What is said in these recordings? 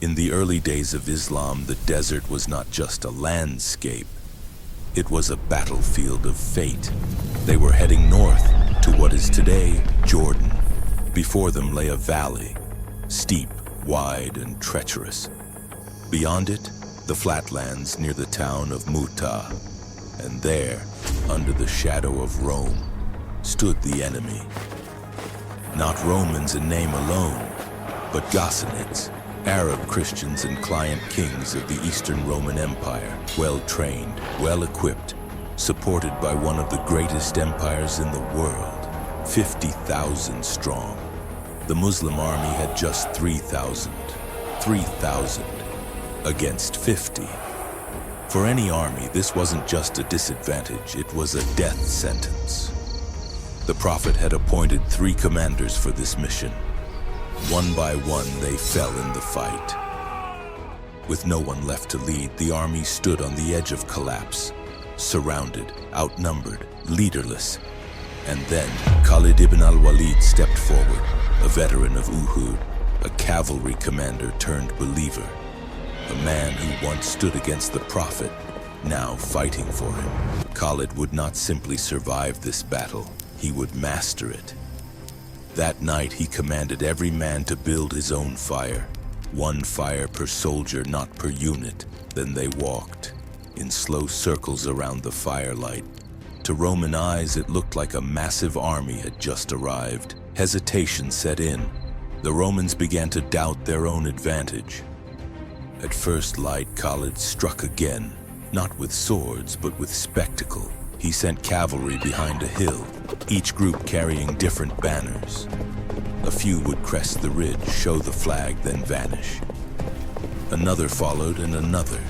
In the early days of Islam, the desert was not just a landscape. It was a battlefield of fate. They were heading north to what is today Jordan. Before them lay a valley, steep, wide, and treacherous. Beyond it, the flatlands near the town of Muta. And there, under the shadow of Rome, stood the enemy. Not Romans in name alone, but Ghassanids, Arab Christians and client kings of the Eastern Roman Empire, well-trained, well-equipped, supported by one of the greatest empires in the world, 50,000 strong. The Muslim army had just 3,000 against 50. For any army, this wasn't just a disadvantage, it was a death sentence. The Prophet had appointed 3 commanders for this mission. One by one, they fell in the fight. With no one left to lead, the army stood on the edge of collapse, surrounded, outnumbered, leaderless. And then Khalid Ibn Al-Walid stepped forward, a veteran of Uhud, a cavalry commander turned believer, a man who once stood against the Prophet, now fighting for him. Khalid would not simply survive this battle, he would master it. That night, he commanded every man to build his own fire. 1 fire per soldier, not per unit. Then they walked in slow circles around the firelight. To Roman eyes, it looked like a massive army had just arrived. Hesitation set in. The Romans began to doubt their own advantage. At first light, Khalid struck again, not with swords, but with spectacle. He sent cavalry behind a hill, each group carrying different banners. A few would crest the ridge, show the flag, then vanish. Another followed, and another.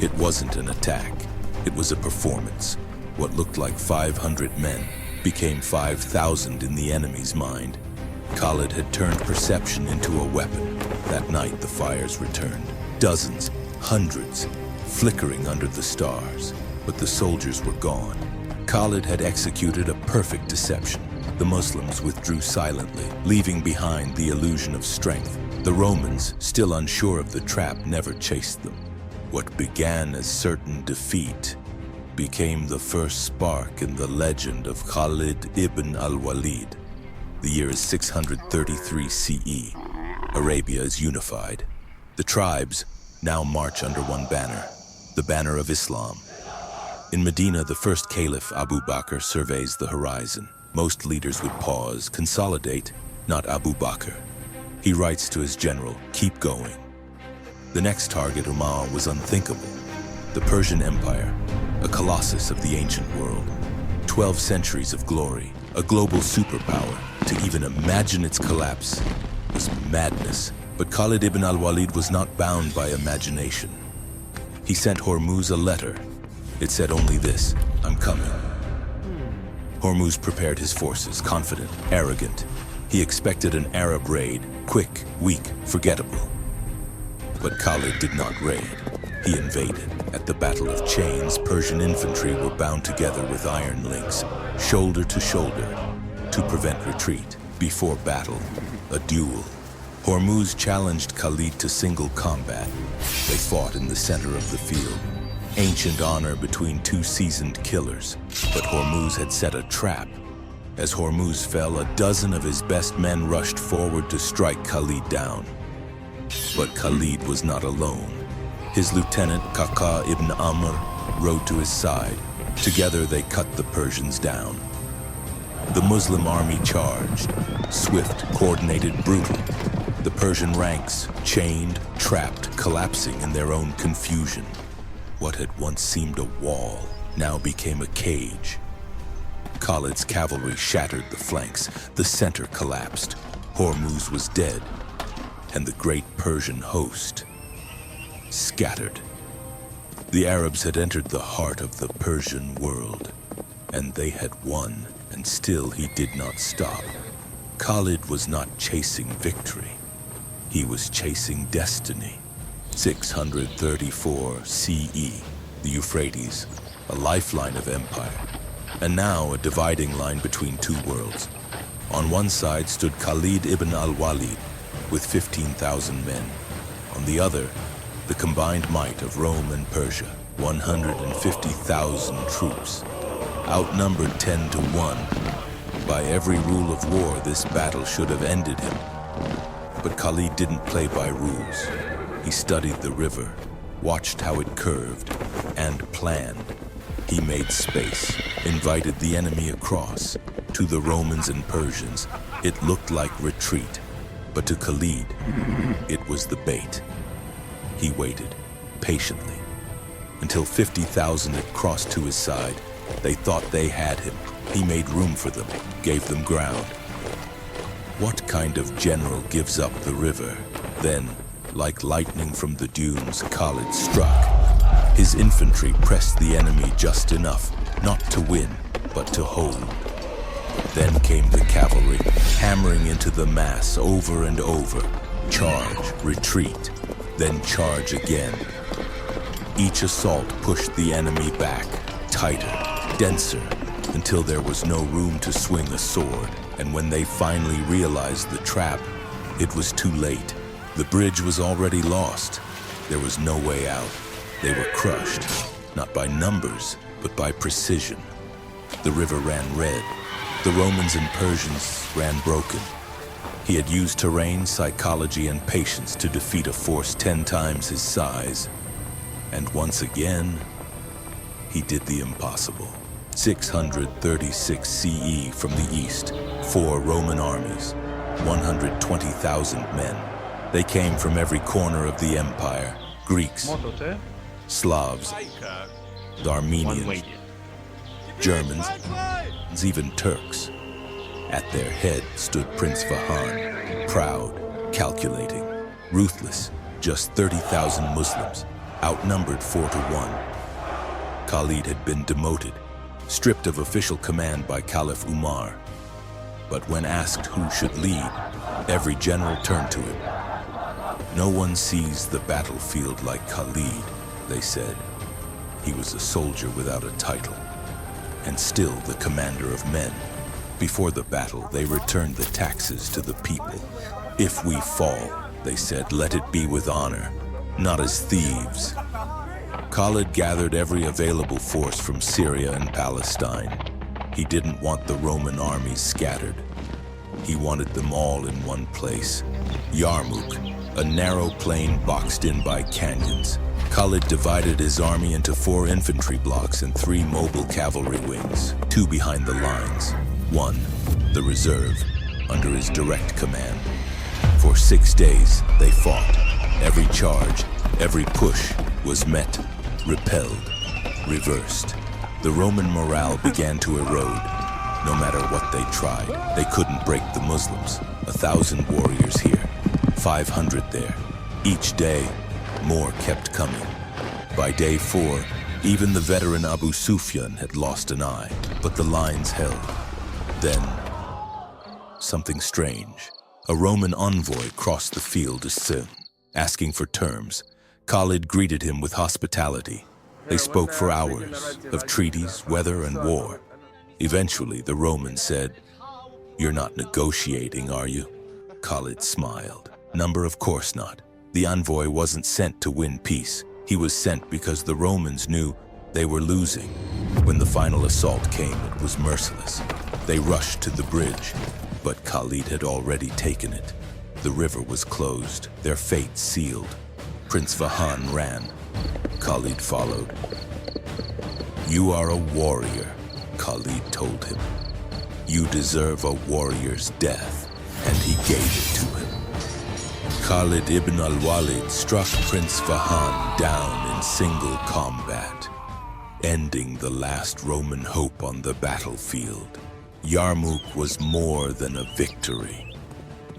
It wasn't an attack. It was a performance. What looked like 500 men became 5,000 in the enemy's mind. Khalid had turned perception into a weapon. That night, the fires returned. Dozens, hundreds, flickering under the stars. But the soldiers were gone. Khalid had executed a perfect deception. The Muslims withdrew silently, leaving behind the illusion of strength. The Romans, still unsure of the trap, never chased them. What began as certain defeat became the first spark in the legend of Khalid Ibn Al-Walid. The year is 633 CE. Arabia is unified. The tribes now march under one banner, the banner of Islam. In Medina, the first caliph, Abu Bakr, surveys the horizon. Most leaders would pause, consolidate, not Abu Bakr. He writes to his general, "Keep going." The next target, Umar, was unthinkable. The Persian Empire, a colossus of the ancient world. 12 centuries of glory, a global superpower. To even imagine its collapse was madness. But Khalid Ibn Al-Walid was not bound by imagination. He sent Hormuz a letter. It said only this: "I'm coming." Hormuz prepared his forces, confident, arrogant. He expected an Arab raid, quick, weak, forgettable. But Khalid did not raid. He invaded. At the Battle of Chains, Persian infantry were bound together with iron links, shoulder to shoulder, to prevent retreat. Before battle, a duel. Hormuz challenged Khalid to single combat. They fought in the center of the field. Ancient honor between 2 seasoned killers. But Hormuz had set a trap. As Hormuz fell, a dozen of his best men rushed forward to strike Khalid down. But Khalid was not alone. His lieutenant, Kaka ibn Amr, rode to his side. Together they cut the Persians down. The Muslim army charged, swift, coordinated, brutal. The Persian ranks, chained, trapped, collapsing in their own confusion. What had once seemed a wall now became a cage. Khalid's cavalry shattered the flanks. The center collapsed. Hormuz was dead, and the great Persian host scattered. The Arabs had entered the heart of the Persian world, and they had won, and still he did not stop. Khalid was not chasing victory. He was chasing destiny. 634 CE, the Euphrates, a lifeline of empire, and now a dividing line between 2 worlds. On one side stood Khalid ibn Al-Walid with 15,000 men. On the other, the combined might of Rome and Persia, 150,000 troops, outnumbered 10 to 1. By every rule of war, this battle should have ended him. But Khalid didn't play by rules. He studied the river, watched how it curved, and planned. He made space, invited the enemy across. To the Romans and Persians, it looked like retreat, but to Khalid, it was the bait. He waited, patiently, until 50,000 had crossed to his side. They thought they had him. He made room for them, gave them ground. What kind of general gives up the river? Then, like lightning from the dunes, Khalid struck. His infantry pressed the enemy just enough, not to win, but to hold. Then came the cavalry, hammering into the mass over and over. Charge, retreat, then charge again. Each assault pushed the enemy back, tighter, denser, until there was no room to swing a sword. And when they finally realized the trap, it was too late. The bridge was already lost. There was no way out. They were crushed, not by numbers, but by precision. The river ran red. The Romans and Persians ran broken. He had used terrain, psychology, and patience to defeat a force 10 times his size. And once again, he did the impossible. 636 CE from the east, 4 Roman armies, 120,000 men. They came from every corner of the empire. Greeks, Slavs, the Armenians, Germans, and even Turks. At their head stood Prince Vahan, proud, calculating, ruthless. Just 30,000 Muslims, outnumbered 4 to 1. Khalid had been demoted, stripped of official command by Caliph Umar. But when asked who should lead, every general turned to him. No one sees the battlefield like Khalid, they said. He was a soldier without a title, and still the commander of men. Before the battle, they returned the taxes to the people. If we fall, they said, let it be with honor, not as thieves. Khalid gathered every available force from Syria and Palestine. He didn't want the Roman armies scattered. He wanted them all in one place. Yarmouk, a narrow plain boxed in by canyons. Khalid divided his army into 4 infantry blocks and 3 mobile cavalry wings, 2 behind the lines. 1, the reserve, under his direct command. For 6 days, they fought. Every charge, every push was met, repelled, reversed. The Roman morale began to erode. No matter what they tried, they couldn't break the Muslims. 1,000 warriors here, 500 there. Each day, more kept coming. By day 4, even the veteran Abu Sufyan had lost an eye, but the lines held. Then, something strange. A Roman envoy crossed the field to Sim, asking for terms. Khalid greeted him with hospitality. They spoke for hours of treaties, weather, and war. Eventually, the Roman said, "You're not negotiating, are you?" Khalid smiled. Number, of course not. The envoy wasn't sent to win peace. He was sent because the Romans knew they were losing. When the final assault came, it was merciless. They rushed to the bridge, but Khalid had already taken it. The river was closed, their fate sealed. Prince Vahan ran. Khalid followed. "You are a warrior," Khalid told him. "You deserve a warrior's death," and he gave it to him. Khalid Ibn Al-Walid struck Prince Vahan down in single combat, ending the last Roman hope on the battlefield. Yarmouk was more than a victory.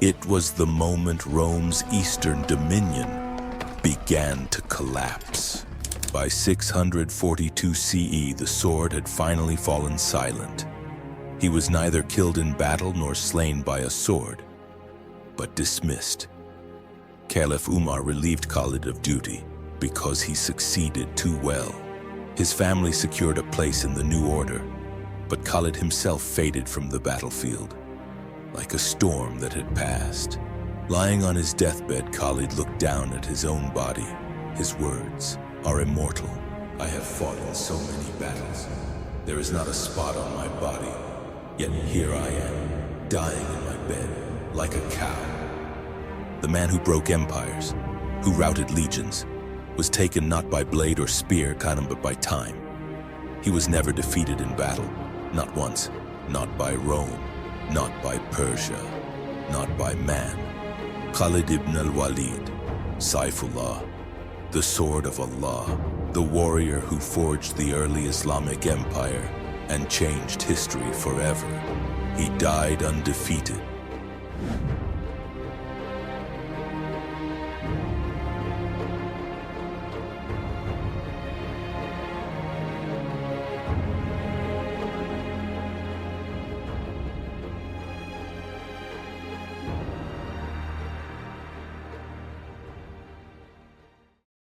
It was the moment Rome's eastern dominion began to collapse. By 642 CE, the sword had finally fallen silent. He was neither killed in battle nor slain by a sword, but dismissed. Caliph Umar relieved Khalid of duty because he succeeded too well. His family secured a place in the new order, but Khalid himself faded from the battlefield, like a storm that had passed. Lying on his deathbed, Khalid looked down at his own body. His words are immortal. I have fought in so many battles. There is not a spot on my body. Yet here I am, dying in my bed, like a cow. The man who broke empires, who routed legions, was taken not by blade or spear, Khanum, but by time. He was never defeated in battle, not once, not by Rome, not by Persia, not by man. Khalid Ibn Al-Walid, Saifullah, the sword of Allah, the warrior who forged the early Islamic empire and changed history forever. He died undefeated.